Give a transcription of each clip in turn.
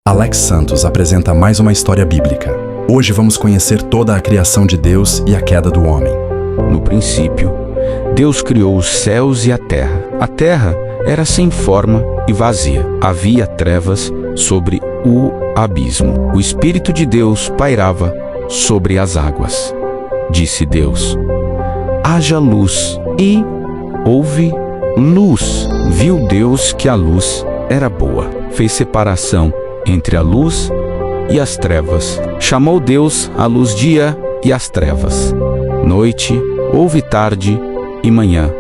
Alex Santos apresenta mais uma história bíblica. Hoje vamos conhecer toda a criação de Deus e a queda do homem. No princípio, Deus criou os céus e a terra. A terra era sem forma e vazia. Havia trevas sobre o abismo. O Espírito de Deus pairava sobre as águas. Disse Deus: haja luz, e houve luz. Viu Deus que a luz era boa. Fez separação entre a luz e as trevas. Chamou Deus a luz dia e as trevas. Noite, houve tarde e manhã,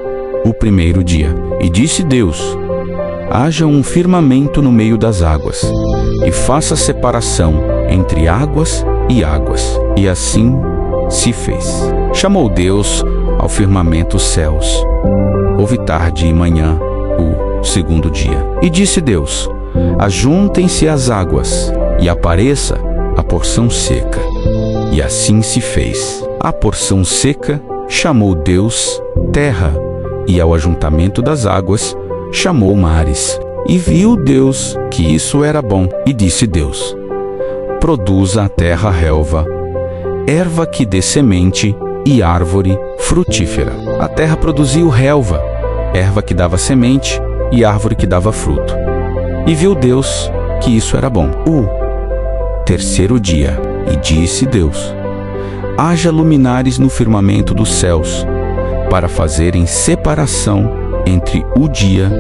o primeiro dia. E disse Deus: haja um firmamento no meio das águas, e faça separação entre águas e águas. E assim se fez. Chamou Deus ao firmamento os céus. Houve tarde e manhã, o segundo dia. E disse Deus: ajuntem-se as águas, e apareça a porção seca. E assim se fez. A porção seca chamou Deus terra, e ao ajuntamento das águas chamou mares. E viu Deus que isso era bom. E disse Deus: produza a terra relva, erva que dê semente e árvore frutífera. A terra produziu relva, erva que dava semente e árvore que dava fruto. E viu Deus que isso era bom. O terceiro dia, e disse Deus: haja luminares no firmamento dos céus, para fazerem separação entre o dia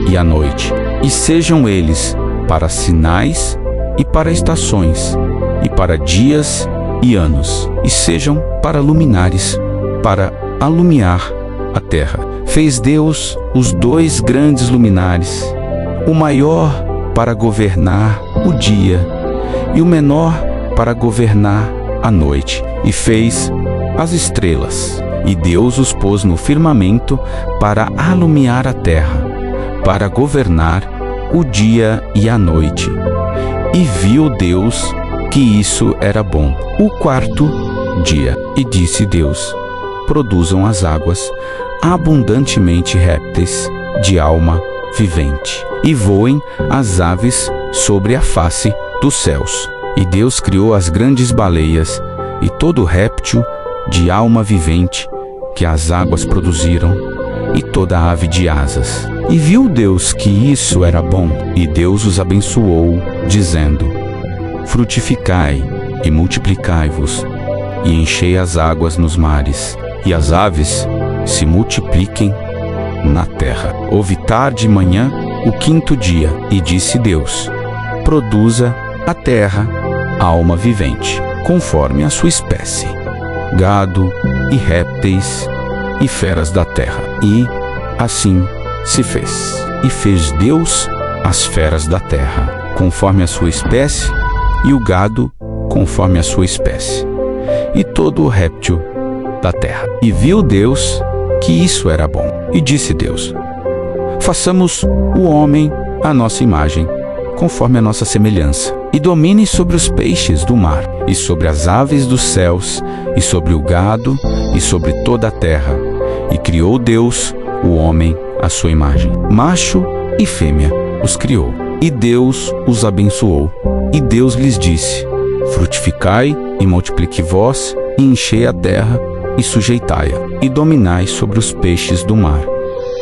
e a noite, e sejam eles para sinais e para estações, e para dias e anos, e sejam para luminares, para alumiar a terra. Fez Deus os dois grandes luminares, o maior para governar o dia e o menor para governar a noite. E fez as estrelas. E Deus os pôs no firmamento para alumiar a terra, para governar o dia e a noite. E viu Deus que isso era bom. O quarto dia. E disse Deus: produzam as águas abundantemente répteis de alma vivente, e voem as aves sobre a face dos céus. E Deus criou as grandes baleias e todo réptil de alma vivente que as águas produziram, e toda ave de asas. E viu Deus que isso era bom. E Deus os abençoou, dizendo: frutificai e multiplicai-vos, e enchei as águas nos mares, e as aves se multipliquem na terra. Houve tarde e manhã, o quinto dia. E disse Deus: produza a terra alma vivente, conforme a sua espécie, gado e répteis e feras da terra. E assim se fez. E fez Deus as feras da terra, conforme a sua espécie, e o gado conforme a sua espécie, e todo o réptil da terra. E viu Deus que isso era bom. E disse Deus: façamos o homem à nossa imagem, conforme a nossa semelhança, e domine sobre os peixes do mar, e sobre as aves dos céus, e sobre o gado, e sobre toda a terra. E criou Deus o homem à sua imagem. Macho e fêmea os criou. E Deus os abençoou. E Deus lhes disse: frutificai e multiplique vós, e enchei a terra, e sujeitai-a, e dominai sobre os peixes do mar,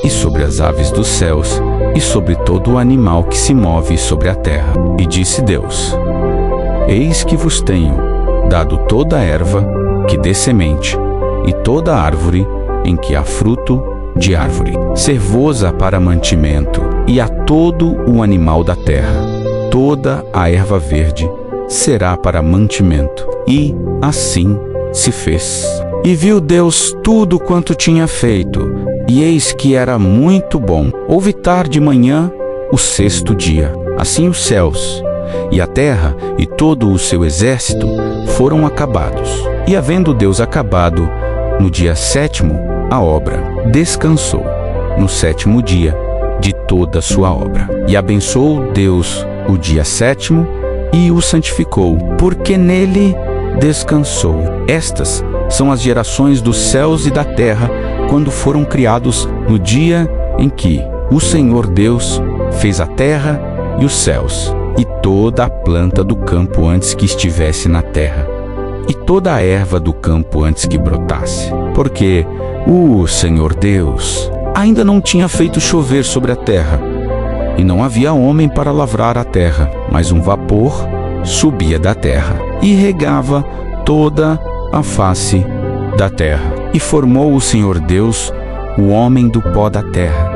e sobre as aves dos céus, e sobre todo o animal que se move sobre a terra. E disse Deus: eis que vos tenho dado toda a erva que dê semente, e toda a árvore em que há fruto de árvore. Servosa para mantimento, e a todo o animal da terra. Toda a erva verde será para mantimento. E assim se fez. E viu Deus tudo quanto tinha feito, e eis que era muito bom. Houve tarde e manhã, o sexto dia. Assim os céus e a terra e todo o seu exército foram acabados. E havendo Deus acabado no dia sétimo a obra, descansou no sétimo dia de toda a sua obra. E abençoou Deus o dia sétimo e o santificou, porque nele descansou. Estas são as gerações dos céus e da terra, quando foram criados no dia em que o Senhor Deus fez a terra e os céus. e toda a planta do campo antes que estivesse na terra, e toda a erva do campo antes que brotasse. Porque o Senhor Deus ainda não tinha feito chover sobre a terra, e não havia homem para lavrar a terra, mas um vapor subia da terra e regava toda a face da terra. E formou o Senhor Deus o homem do pó da terra,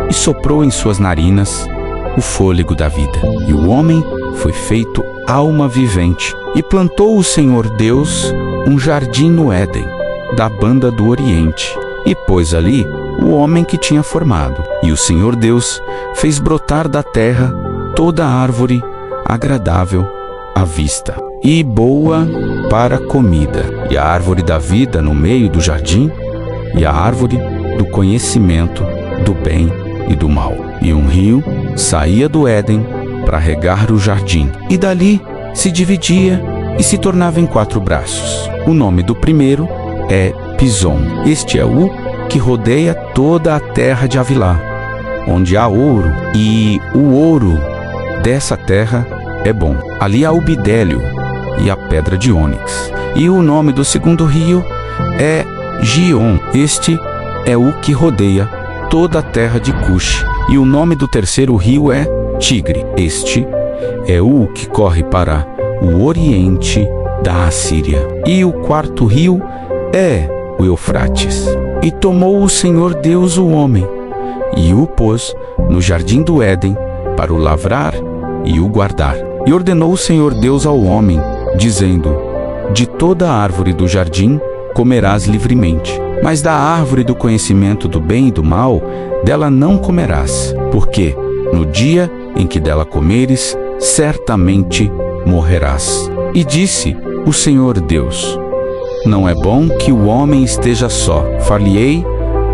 e soprou em suas narinas o fôlego da vida. E o homem foi feito alma vivente. E plantou o Senhor Deus um jardim no Éden, da banda do Oriente, e pôs ali o homem que tinha formado. E o Senhor Deus fez brotar da terra toda árvore agradável à vista e boa para comida, e a árvore da vida no meio do jardim, e a árvore do conhecimento do bem e do mal. E um rio saía do Éden para regar o jardim, e dali se dividia e se tornava em 4 braços. O nome do primeiro é Pison. Este é o que rodeia toda a terra de Havilá, onde há ouro, e o ouro dessa terra é bom. Ali há o bidélio e a pedra de ônix. E o nome do segundo rio é Gion. Este é o que rodeia toda a terra de Cush. E o nome do terceiro rio é Tigre. Este é o que corre para o oriente da Assíria. E o quarto rio é o Eufrates. E tomou o Senhor Deus o homem, e o pôs no jardim do Éden para o lavrar e o guardar. E ordenou o Senhor Deus ao homem, dizendo: de toda a árvore do jardim comerás livremente, mas da árvore do conhecimento do bem e do mal, dela não comerás, porque no dia em que dela comeres, certamente morrerás. E disse o Senhor Deus: não é bom que o homem esteja só. Far-lhe-ei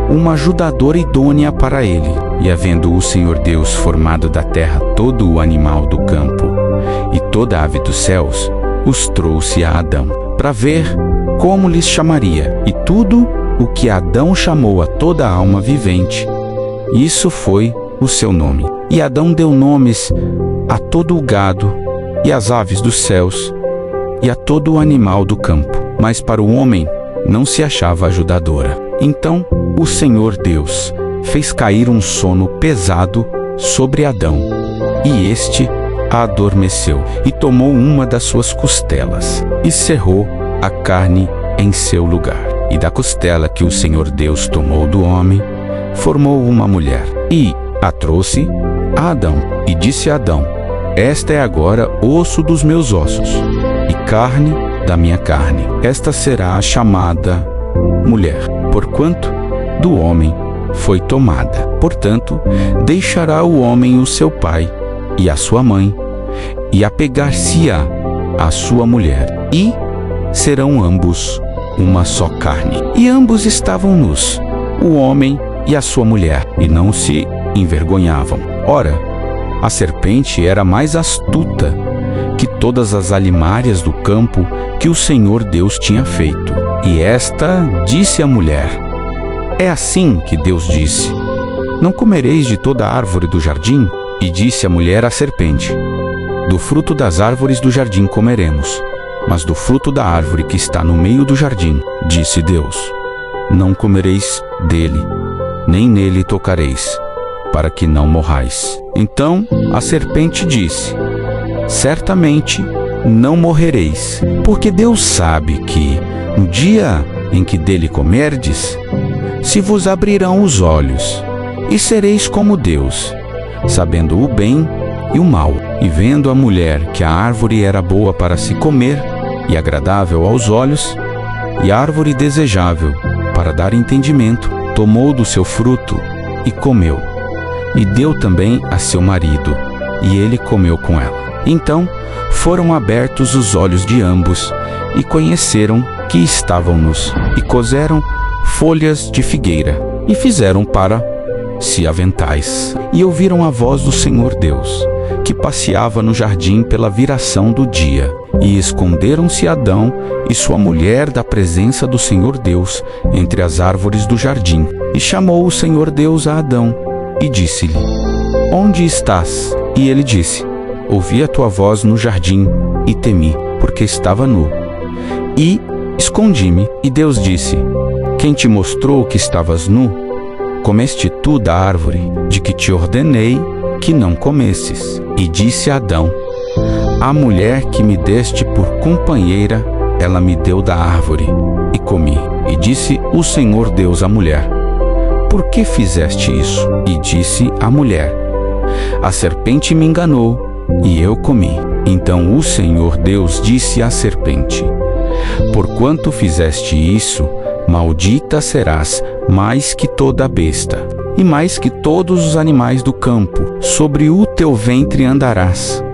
uma ajudadora idônea para ele. E havendo o Senhor Deus formado da terra todo o animal do campo e toda a ave dos céus, os trouxe a Adão, para ver como lhes chamaria. E tudo o que Adão chamou a toda a alma vivente, isso foi o seu nome. E Adão deu nomes a todo o gado, e às aves dos céus, e a todo o animal do campo. Mas para o homem não se achava ajudadora. Então o Senhor Deus fez cair um sono pesado sobre Adão, e este adormeceu, e tomou uma das suas costelas, e cerrou a carne em seu lugar. E da costela que o Senhor Deus tomou do homem, formou uma mulher, e a trouxe a Adão. E disse a Adão: esta é agora osso dos meus ossos, e carne da minha carne. Esta será chamada mulher, porquanto do homem foi tomada. Portanto, deixará o homem o seu pai e a sua mãe, e apegar-se-á à sua mulher, e serão ambos uma só carne. E ambos estavam nus, o homem e a sua mulher, e não se envergonhavam. Ora, a serpente era mais astuta que todas as alimárias do campo que o Senhor Deus tinha feito. E esta disse à mulher: é assim que Deus disse: não comereis de toda a árvore do jardim? E disse a mulher à serpente: do fruto das árvores do jardim comeremos, mas do fruto da árvore que está no meio do jardim, disse Deus: não comereis dele, nem nele tocareis, para que não morrais. Então a serpente disse: certamente não morrereis, porque Deus sabe que, no dia em que dele comerdes, se vos abrirão os olhos, e sereis como Deus, sabendo o bem e o mal. E vendo a mulher que a árvore era boa para se comer, e agradável aos olhos, e árvore desejável para dar entendimento, tomou do seu fruto e comeu, e deu também a seu marido, e ele comeu com ela. Então foram abertos os olhos de ambos, e conheceram que estavam nus, e coseram folhas de figueira, e fizeram para si aventais. E ouviram a voz do Senhor Deus, que passeava no jardim pela viração do dia. E esconderam-se Adão e sua mulher da presença do Senhor Deus entre as árvores do jardim. E chamou o Senhor Deus a Adão, e disse-lhe: onde estás? E ele disse: ouvi a tua voz no jardim e temi, porque estava nu. E escondi-me. E Deus disse: quem te mostrou que estavas nu? Comeste tu da árvore de que te ordenei que não comesses? E disse a Adão: a mulher que me deste por companheira, ela me deu da árvore, e comi. E disse o Senhor Deus à mulher: por que fizeste isso? E disse a mulher: a serpente me enganou, e eu comi. Então o Senhor Deus disse à serpente: porquanto fizeste isso, maldita serás mais que toda a besta, e mais que todos os animais do campo. Sobre o teu ventre andarás,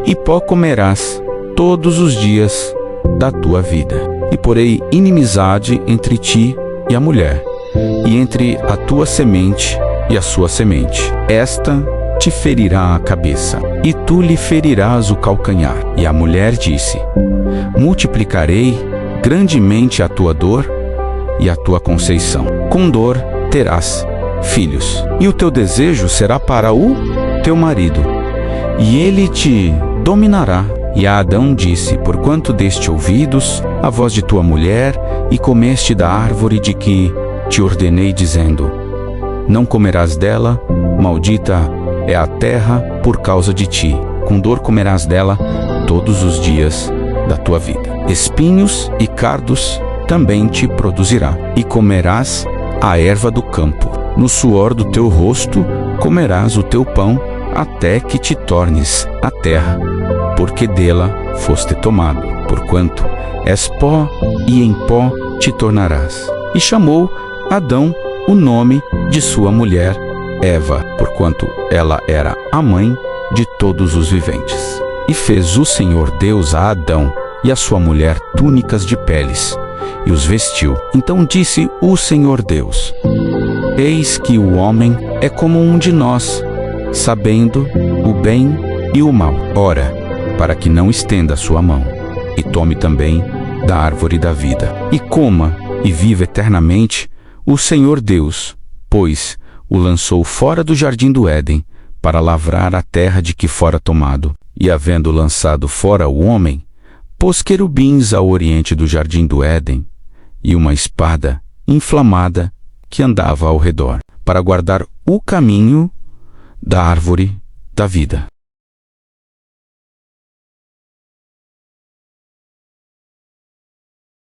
e pó comerás todos os dias da tua vida. E porei inimizade entre ti e a mulher, e entre a tua semente e a sua semente. Esta te ferirá a cabeça, e tu lhe ferirás o calcanhar. E a mulher disse: multiplicarei grandemente a tua dor e a tua conceição. Com dor terás filhos, e o teu desejo será para o teu marido, e ele te dominará. E a Adão disse: porquanto deste ouvidos à voz de tua mulher, e comeste da árvore de que te ordenei, dizendo: não comerás dela, maldita é a terra por causa de ti, com dor comerás dela todos os dias da tua vida. Espinhos e cardos também te produzirá, e comerás a erva do campo. No suor do teu rosto comerás o teu pão, até que te tornes a terra, porque dela foste tomado. Porquanto és pó, e em pó te tornarás. E chamou Adão o nome de sua mulher Eva, porquanto ela era a mãe de todos os viventes. E fez o Senhor Deus a Adão e a sua mulher túnicas de peles, e os vestiu. Então disse o Senhor Deus: eis que o homem é como um de nós, sabendo o bem e o mal. Ora, para que não estenda a sua mão, e tome também da árvore da vida, e coma, e viva eternamente. O Senhor Deus, pois, o lançou fora do jardim do Éden, para lavrar a terra de que fora tomado. E havendo lançado fora o homem, pôs querubins ao oriente do jardim do Éden, e uma espada inflamada que andava ao redor, para guardar o caminho da árvore da vida.